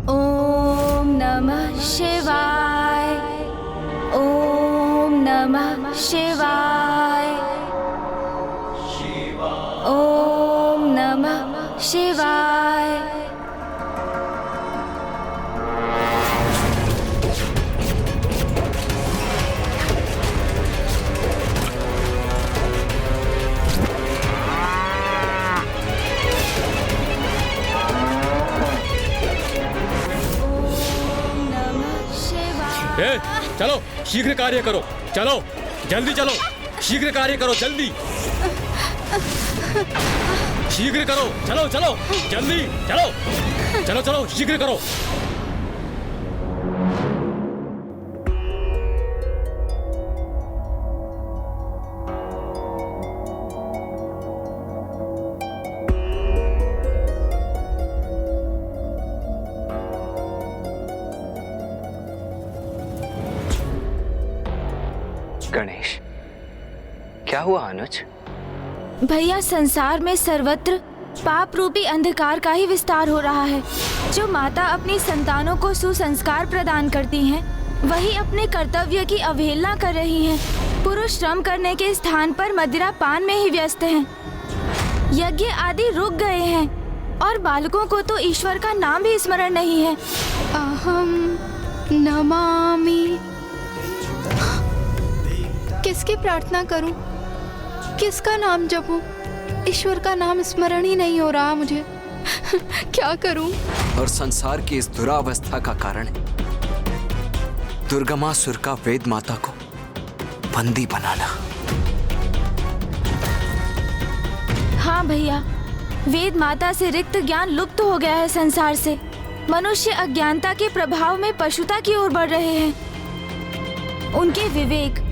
ओम नमः शिवाय। ओम नमः शिवाय। ओम नमः शिवाय। चलो शीघ्र कार्य करो, चलो जल्दी चलो, शीघ्र कार्य करो, जल्दी शीघ्र करो, चलो चलो जल्दी चलो, चलो चलो शीघ्र करो। गणेश, क्या हुआ अनुज? भैया, संसार में सर्वत्र पाप रूपी अंधकार का ही विस्तार हो रहा है। जो माता अपनी संतानों को सुसंस्कार प्रदान करती हैं, वही अपने कर्तव्य की अवहेलना कर रही हैं। पुरुष श्रम करने के स्थान पर मदिरा पान में ही व्यस्त हैं। यज्ञ आदि रुक गए हैं और बालकों को तो ईश्वर का नाम भी स्मरण नहीं है। अहम नमामि। किसकी प्रार्थना करूं? किसका नाम जपूं? ईश्वर का नाम स्मरण ही नहीं हो रहा मुझे। क्या करूं? और संसार की इस दुरावस्था का कारण दुर्गमासुर का वेद माता को बंदी बनाना। हाँ भैया, वेद माता से रिक्त ज्ञान लुप्त हो गया है संसार से। मनुष्य अज्ञानता के प्रभाव में पशुता की ओर बढ़ रहे हैं। उनके विवेक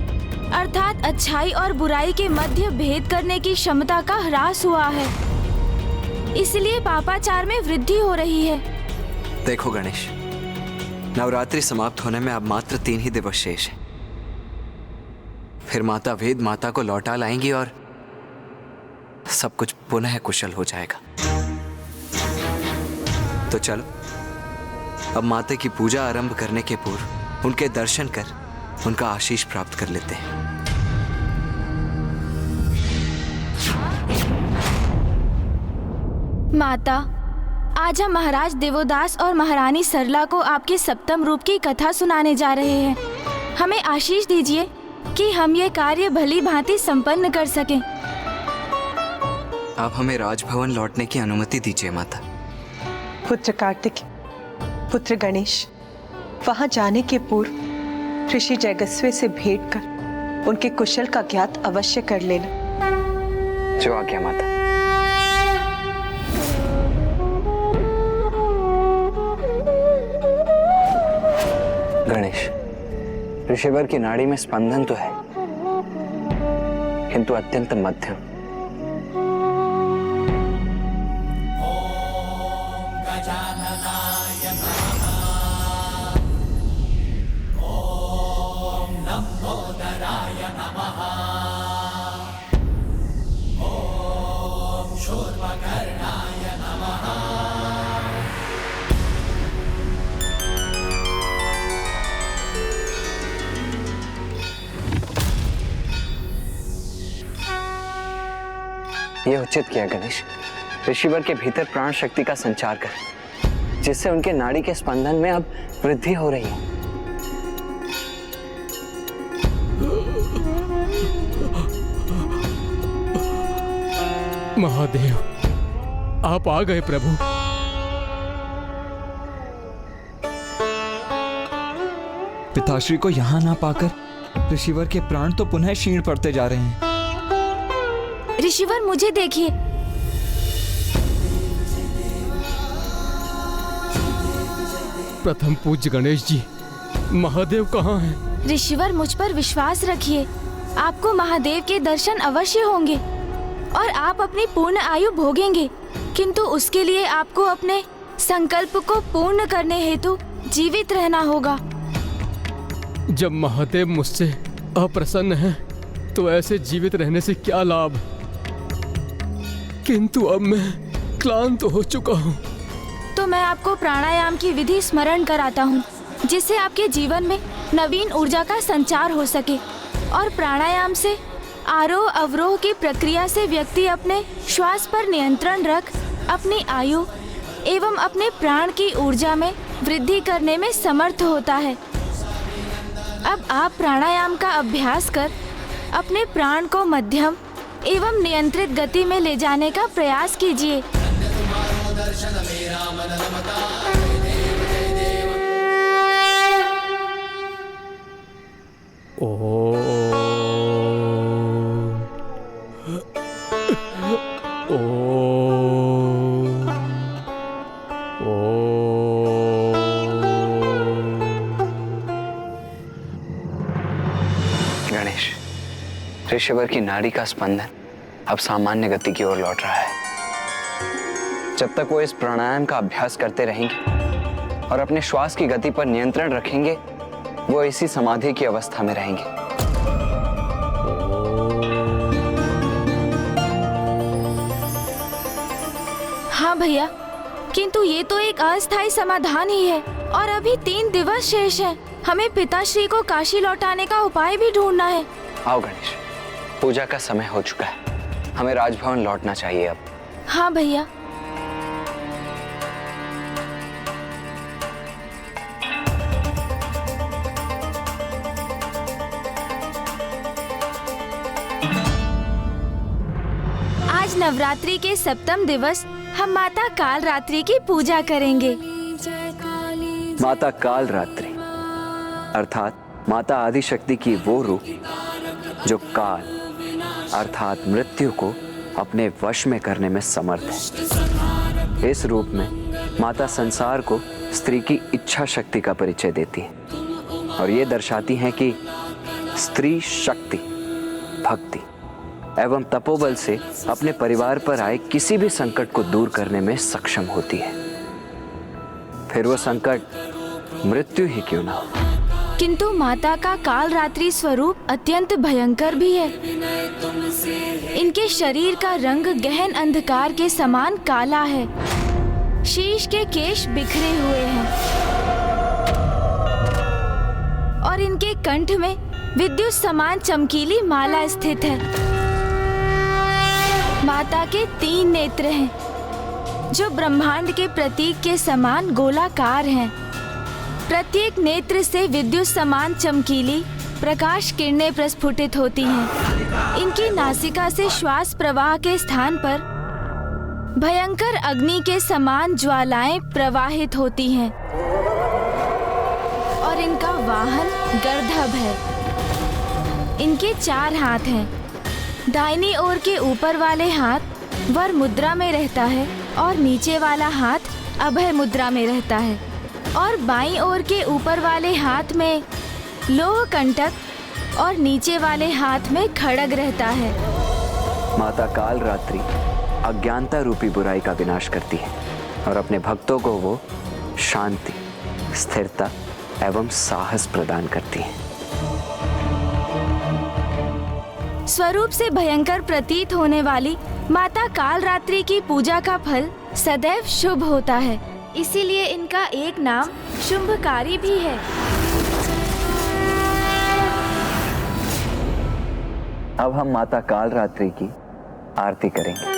अर्थात अच्छाई और बुराई के मध्य भेद करने की क्षमता का ह्रास हुआ है। इसलिए पापाचार में वृद्धि हो रही है। देखो गणेश, नवरात्रि समाप्त होने में अब मात्र 3 ही दिवस शेष है। फिर माता वेद माता को लौटा लाएंगी और सब कुछ पुनः कुशल हो जाएगा। तो चलो अब माता की पूजा आरंभ करने के पूर्व उनके दर्शन कर उनका आशीष प्राप्त कर लेते हैं। माता, आज हम महाराज देवोदास और महारानी सरला को आपके सप्तम रूप की कथा सुनाने जा रहे हैं। हमें आशीष दीजिए कि हम ये कार्य भली भांति संपन्न कर सकें। आप हमें राजभवन लौटने की अनुमति दीजिए माता। पुत्र कार्तिक, पुत्र गणेश, वहां जाने के पूर्व ऋषि जयगस्वे से भेंट कर उनके कुशल का ज्ञात अवश्य कर लेना। जो आज्ञा माता। गणेश, ऋषिवर की नाड़ी में स्पंदन तो है, किंतु अत्यंत मध्यम। यह उचित किया गणेश। ऋषिवर के भीतर प्राण शक्ति का संचार कर, जिससे उनके नाड़ी के स्पंदन में अब वृद्धि हो रही है। महादेव, आप आ गए प्रभु। पिताश्री को यहाँ ना पाकर ऋषिवर के प्राण तो पुनः क्षीण पड़ते जा रहे हैं। ऋषिवर, मुझे देखिए। प्रथम पूज्य गणेश जी, महादेव कहाँ हैं? ऋषिवर, मुझ पर विश्वास रखिए, आपको महादेव के दर्शन अवश्य होंगे और आप अपनी पूर्ण आयु भोगेंगे। किंतु उसके लिए आपको अपने संकल्प को पूर्ण करने हेतु जीवित रहना होगा। जब महादेव मुझसे अप्रसन्न हैं, तो ऐसे जीवित रहने से क्या लाभ? किंतु अब मैं क्लांत हो चुका हूँ। तो मैं आपको प्राणायाम की विधि स्मरण कराता हूँ, जिससे आपके जीवन में नवीन ऊर्जा का संचार हो सके। और प्राणायाम से आरोह अवरोह की प्रक्रिया से व्यक्ति अपने श्वास पर नियंत्रण रख अपनी आयु एवं अपने प्राण की ऊर्जा में वृद्धि करने में समर्थ होता है। अब आप प्राणायाम का अभ्यास कर अपने प्राण को मध्यम एवं नियंत्रित गति में ले जाने का प्रयास कीजिए। गणेश, ऋषिवर की नाड़ी का स्पंदन अब सामान्य गति की ओर लौट रहा है। जब तक वो इस प्राणायाम का अभ्यास करते रहेंगे और अपने श्वास की गति पर नियंत्रण रखेंगे, वो इसी समाधि की अवस्था में रहेंगे। हाँ भैया, किंतु ये तो एक अस्थायी समाधान ही है और अभी 3 दिवस शेष हैं। हमें पिताश्री को काशी लौटाने का उपाय भी ढूंढना है। आओ गणेश, पूजा का समय हो चुका है, हमें राजभवन लौटना चाहिए अब। हाँ भैया। आज नवरात्रि के 7वें दिवस हम माता कालरात्रि की पूजा करेंगे। माता कालरात्रि अर्थात माता आदिशक्ति की वो रूप जो काल अर्थात मृत्यु को अपने वश में करने में समर्थ है। इस रूप में माता संसार को स्त्री की इच्छा शक्ति का परिचय देती है और ये दर्शाती हैं कि स्त्री शक्ति, भक्ति एवं तपोबल से अपने परिवार पर आए किसी भी संकट को दूर करने में सक्षम होती है, फिर वो संकट मृत्यु ही क्यों ना हो। किंतु माता का कालरात्रि स्वरूप अत्यंत भयंकर भी है। इनके शरीर का रंग गहन अंधकार के समान काला है। शीश के केश बिखरे हुए हैं और इनके कंठ में विद्युत समान चमकीली माला स्थित है। माता के 3 नेत्र हैं, जो ब्रह्मांड के प्रतीक के समान गोलाकार हैं। प्रत्येक नेत्र से विद्युत समान चमकीली प्रकाश किरणें प्रस्फुटित होती हैं। इनकी नासिका से श्वास प्रवाह के स्थान पर भयंकर अग्नि के समान ज्वालाएं प्रवाहित होती हैं और इनका वाहन गर्दभ है। इनके 4 हाथ हैं। दाहिनी ओर के ऊपर वाले हाथ वर मुद्रा में रहता है और नीचे वाला हाथ अभय मुद्रा में रहता है और बाईं ओर के ऊपर वाले हाथ में लोह कंटक और नीचे वाले हाथ में खड्ग रहता है। माता कालरात्रि अज्ञानता रूपी बुराई का विनाश करती है और अपने भक्तों को वो शांति, स्थिरता एवं साहस प्रदान करती है। स्वरूप से भयंकर प्रतीत होने वाली माता कालरात्रि की पूजा का फल सदैव शुभ होता है, इसीलिए इनका एक नाम शुभकारी भी है। अब हम माता कालरात्रि की आरती करेंगे।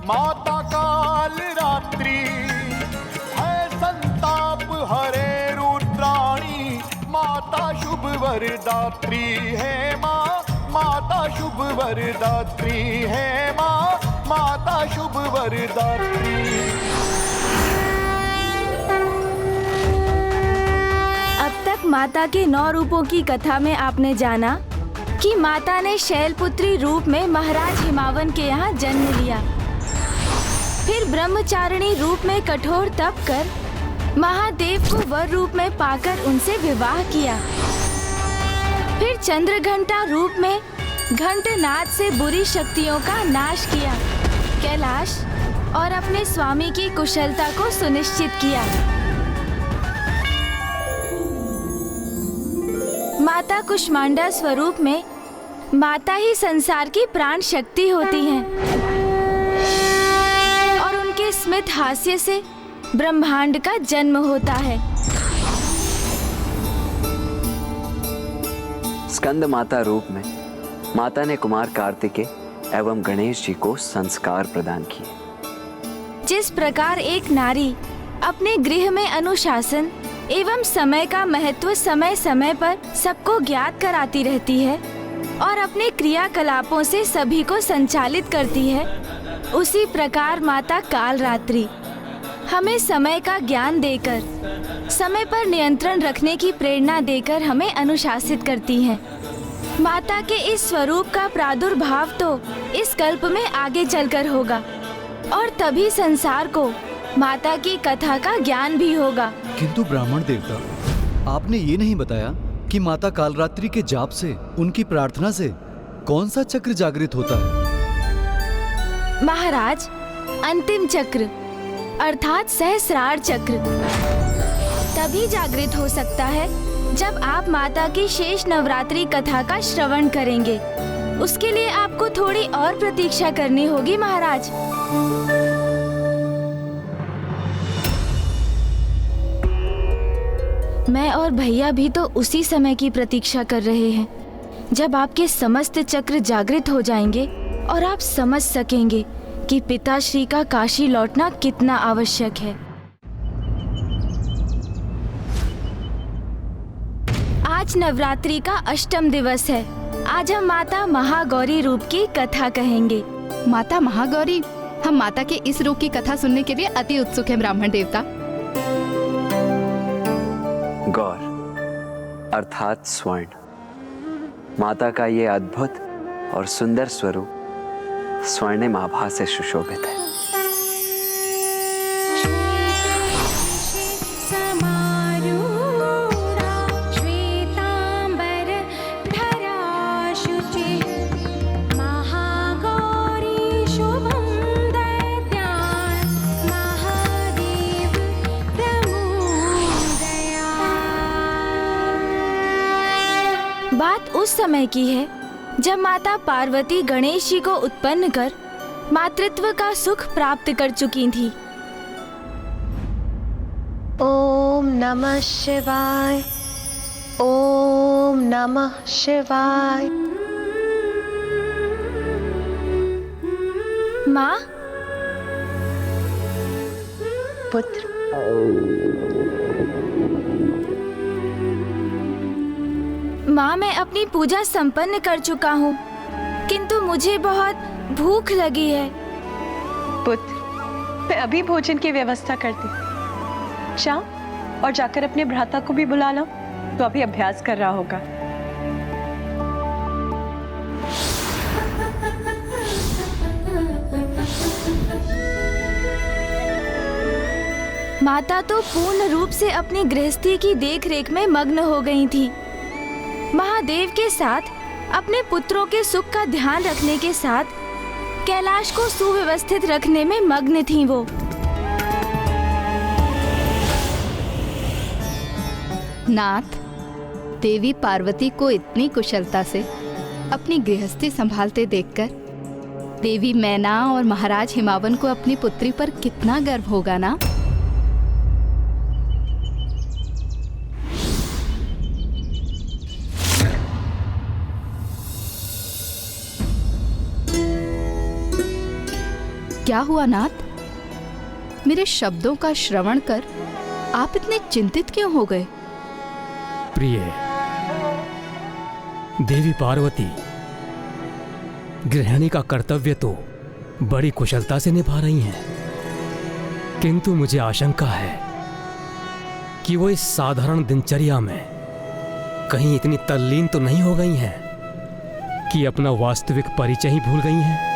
माता काल रात्रि है संताप हरे रुद्राणी, माता शुभ वरदात्री है माँ, माता शुभ वरदात्री है माँ, माता शुभ वरदात्री। अब तक माता के 9 रूपों की कथा में आपने जाना कि माता ने शैलपुत्री रूप में महाराज हिमावन के यहाँ जन्म लिया, फिर ब्रह्मचारिणी रूप में कठोर तप कर महादेव को वर रूप में पाकर उनसे विवाह किया, फिर चंद्रघंटा रूप में घंटनाद से बुरी शक्तियों का नाश किया कैलाश और अपने स्वामी की कुशलता को सुनिश्चित किया। माता कुष्मांडा स्वरूप में माता ही संसार की प्राण शक्ति होती हैं और उनके स्मित हास्य से ब्रह्मांड का जन्म होता है। स्कंद माता रूप में माता ने कुमार कार्तिकेय एवं गणेश जी को संस्कार प्रदान किए। जिस प्रकार एक नारी अपने गृह में अनुशासन एवं समय का महत्व समय समय पर सबको ज्ञात कराती रहती है और अपने क्रियाकलापों से सभी को संचालित करती है, उसी प्रकार माता कालरात्रि हमें समय का ज्ञान देकर, समय पर नियंत्रण रखने की प्रेरणा देकर हमें अनुशासित करती हैं। माता के इस स्वरूप का प्रादुर्भाव तो इस कल्प में आगे चलकर होगा और तभी संसार को माता की कथा का ज्ञान भी होगा। किंतु ब्राह्मण देवता, आपने ये नहीं बताया कि माता कालरात्रि के जाप से, उनकी प्रार्थना से कौन सा चक्र जागृत होता है? महाराज, अंतिम चक्र अर्थात सहस्रार चक्र तभी जागृत हो सकता है जब आप माता की शेष नवरात्रि कथा का श्रवण करेंगे। उसके लिए आपको थोड़ी और प्रतीक्षा करनी होगी महाराज। मैं और भैया भी तो उसी समय की प्रतीक्षा कर रहे हैं जब आपके समस्त चक्र जागृत हो जाएंगे और आप समझ सकेंगे कि पिताश्री का काशी लौटना कितना आवश्यक है। आज नवरात्रि का अष्टम दिवस है। आज हम माता महागौरी रूप की कथा कहेंगे। माता महागौरी, हम माता के इस रूप की कथा सुनने के लिए अति उत्सुक हैं ब्राह्मण देवता। गौर अर्थात स्वर्ण, माता का ये अद्भुत और सुंदर स्वरूप स्वर्णिम आभा से सुशोभित है। बात उस समय की है जब माता पार्वती गणेश जी को उत्पन्न कर मातृत्व का सुख प्राप्त कर चुकी थी। ओम नमः शिवाय, ओम नमः शिवाय। माँ, पुत्र, माँ मैं अपनी पूजा संपन्न कर चुका हूँ, किंतु मुझे बहुत भूख लगी है। पुत्र, मैं अभी भोजन की व्यवस्था करती। जाओ और जाकर अपने भ्राता को भी बुला लो, तो अभी अभ्यास कर रहा होगा। माता तो पूर्ण रूप से अपनी गृहस्थी की देखरेख में मग्न हो गई थी। महादेव के साथ अपने पुत्रों के सुख का ध्यान रखने के साथ कैलाश को सुव्यवस्थित रखने में मग्न थी वो। नाथ, देवी पार्वती को इतनी कुशलता से अपनी गृहस्थी संभालते देखकर देवी मैना और महाराज हिमावन को अपनी पुत्री पर कितना गर्व होगा ना। क्या हुआ नाथ? मेरे शब्दों का श्रवण कर आप इतने चिंतित क्यों हो गए? प्रिय देवी पार्वती, गृहिणी का कर्तव्य तो बड़ी कुशलता से निभा रही हैं, किंतु मुझे आशंका है कि वो इस साधारण दिनचर्या में कहीं इतनी तल्लीन तो नहीं हो गई हैं कि अपना वास्तविक परिचय ही भूल गई हैं।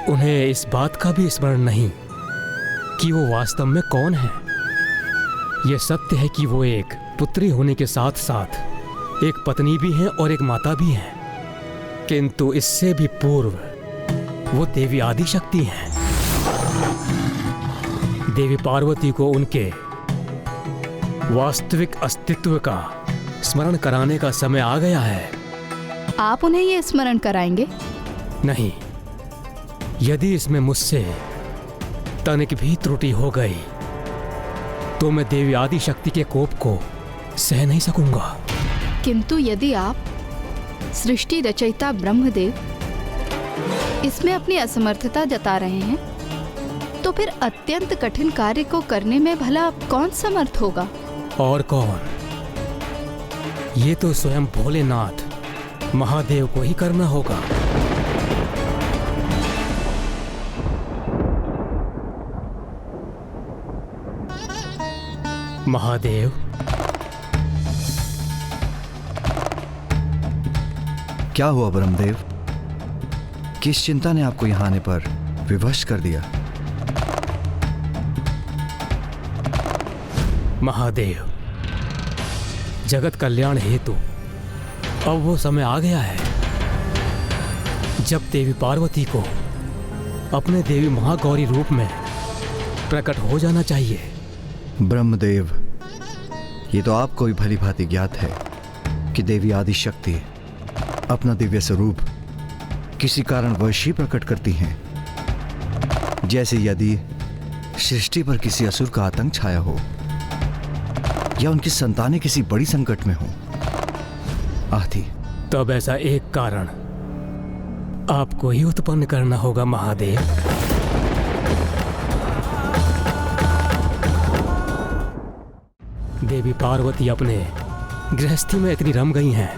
उन्हें इस बात का भी स्मरण नहीं कि वो वास्तव में कौन है। यह सत्य है कि वो एक पुत्री होने के साथ साथ एक पत्नी भी हैं और एक माता भी हैं, किंतु इससे भी पूर्व वो देवी आदिशक्ति हैं। देवी पार्वती को उनके वास्तविक अस्तित्व का स्मरण कराने का समय आ गया है। आप उन्हें ये स्मरण कराएंगे? नहीं, यदि इसमें मुझसे तनिक भी त्रुटि हो गई तो मैं देवी आदिशक्ति के कोप को सह नहीं सकूंगा। किंतु यदि आप सृष्टि रचयिता ब्रह्मदेव इसमें अपनी असमर्थता जता रहे हैं, तो फिर अत्यंत कठिन कार्य को करने में भला कौन समर्थ होगा? और कौन? ये तो स्वयं भोलेनाथ महादेव को ही करना होगा। महादेव, क्या हुआ ब्रह्मदेव? किस चिंता ने आपको यहां आने पर विवश कर दिया? महादेव, जगत कल्याण हेतु अब वो समय आ गया है जब देवी पार्वती को अपने देवी महागौरी रूप में प्रकट हो जाना चाहिए। ब्रह्मदेव, ये तो आपको भी भली भांति ज्ञात है कि देवी आदिशक्ति अपना दिव्य स्वरूप किसी कारणवश ही प्रकट करती हैं। जैसे यदि सृष्टि पर किसी असुर का आतंक छाया हो या उनकी संतानें किसी बड़ी संकट में हो आदि। तब ऐसा एक कारण आपको ही उत्पन्न करना होगा महादेव। देवी पार्वती अपने गृहस्थी में इतनी रम गई हैं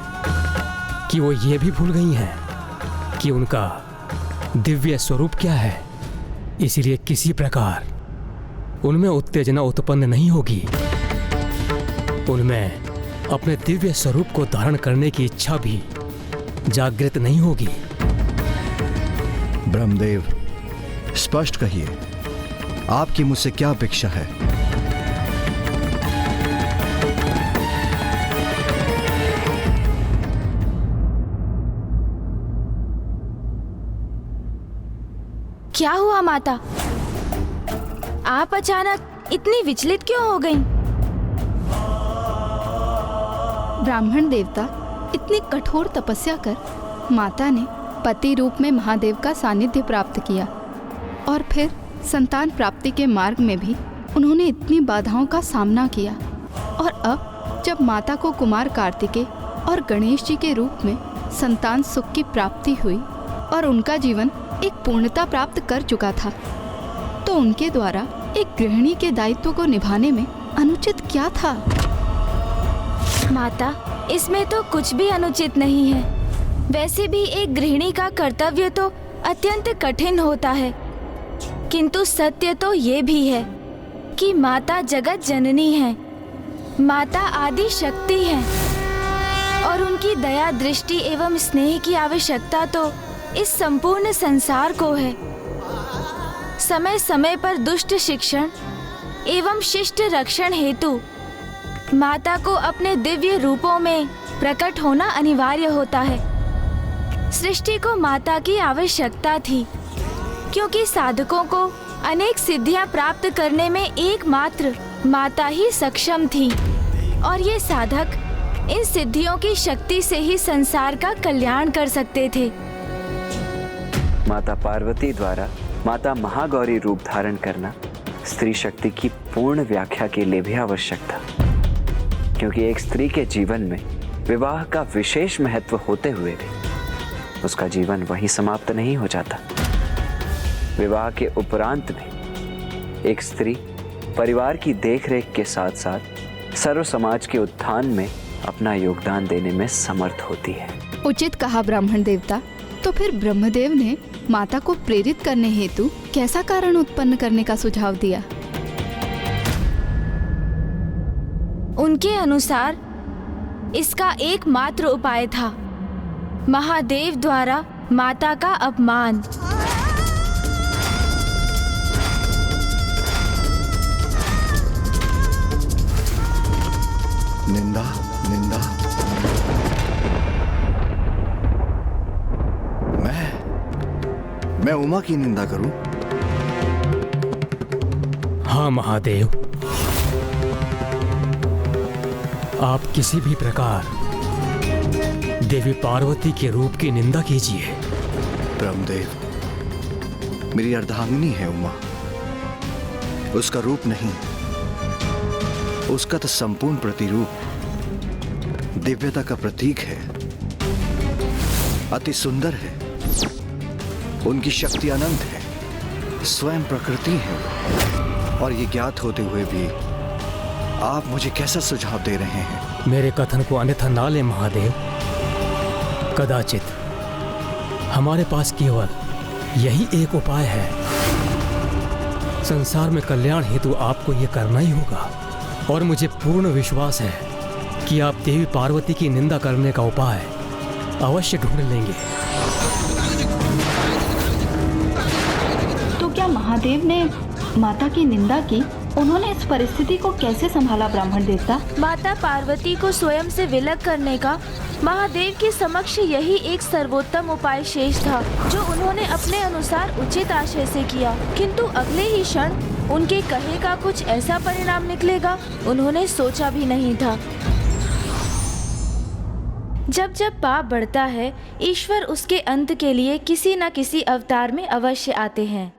कि वो ये भी भूल गई हैं कि उनका दिव्य स्वरूप क्या है। इसीलिए किसी प्रकार उनमें उत्तेजना उत्पन्न नहीं होगी। उनमें अपने दिव्य स्वरूप को धारण करने की इच्छा भी जागृत नहीं होगी। ब्रह्मदेव, स्पष्ट कहिए, आपकी मुझसे क्या अपेक्षा है? क्या हुआ माता? आप अचानक इतनी विचलित क्यों हो गईं? ब्राह्मण देवता, इतनी कठोर तपस्या कर माता ने पति रूप में महादेव का सानिध्य प्राप्त किया और फिर संतान प्राप्ति के मार्ग में भी उन्होंने इतनी बाधाओं का सामना किया, और अब जब माता को कुमार कार्तिकेय और गणेश जी के रूप में संतान सुख की प्राप्ति हुई और उनका जीवन एक पूर्णता प्राप्त कर चुका था, तो उनके द्वारा एक गृहिणी के दायित्व को निभाने में अनुचित क्या था? माता, इसमें तो कुछ भी अनुचित नहीं है। वैसे भी एक गृहिणी का कर्तव्य तो अत्यंत कठिन होता है, किंतु सत्य तो ये भी है कि माता जगत जननी है, माता आदि शक्ति है, और उनकी दया दृष्टि एवं स्नेह की आवश्यकता तो इस संपूर्ण संसार को है। समय समय पर दुष्ट शिक्षण एवं शिष्ट रक्षण हेतु माता को अपने दिव्य रूपों में प्रकट होना अनिवार्य होता है। सृष्टि को माता की आवश्यकता थी, क्योंकि साधकों को अनेक सिद्धियां प्राप्त करने में एकमात्र माता ही सक्षम थी, और ये साधक इन सिद्धियों की शक्ति से ही संसार का कल्याण कर सकते थे। माता पार्वती द्वारा माता महागौरी रूप धारण करना स्त्री शक्ति की पूर्ण व्याख्या के लिए भी आवश्यक था, क्योंकि एक स्त्री के जीवन में विवाह का विशेष महत्व होते हुए भी उसका जीवन वहीं समाप्त नहीं हो जाता। विवाह के उपरांत भी एक स्त्री परिवार की देखरेख के साथ साथ सर्व समाज के उत्थान में अपना योगदान देने में समर्थ होती है। उचित कहा ब्राह्मण देवता। तो फिर ब्रह्मदेव ने माता को प्रेरित करने हेतु कैसा कारण उत्पन्न करने का सुझाव दिया? उनके अनुसार इसका एकमात्र उपाय था महादेव द्वारा माता का अपमान। निंदा निंदा। मैं उमा की निंदा करूं? हाँ महादेव, आप किसी भी प्रकार देवी पार्वती के रूप की निंदा कीजिए। ब्रह्मदेव, मेरी अर्धांगिनी है उमा, उसका रूप नहीं, उसका तो संपूर्ण प्रतिरूप दिव्यता का प्रतीक है, अति सुंदर है, उनकी शक्ति अनंत है, स्वयं प्रकृति है। और ये ज्ञात होते हुए भी आप मुझे कैसा सुझाव दे रहे हैं? मेरे कथन को अन्यथा ना ले महादेव। कदाचित हमारे पास केवल यही एक उपाय है। संसार में कल्याण हेतु आपको ये करना ही होगा और मुझे पूर्ण विश्वास है कि आप देवी पार्वती की निंदा करने का उपाय अवश्य ढूंढ लेंगे। तो क्या महादेव ने माता की निंदा की? उन्होंने इस परिस्थिति को कैसे संभाला ब्राह्मण देवता? माता पार्वती को स्वयं से विलग करने का महादेव के समक्ष यही एक सर्वोत्तम उपाय शेष था, जो उन्होंने अपने अनुसार उचित आशय से किया। किंतु अगले ही क्षण उनके कहे का कुछ ऐसा परिणाम निकलेगा उन्होंने सोचा भी नहीं था। जब जब पाप बढ़ता है, ईश्वर उसके अंत के लिए किसी न किसी अवतार में अवश्य आते हैं।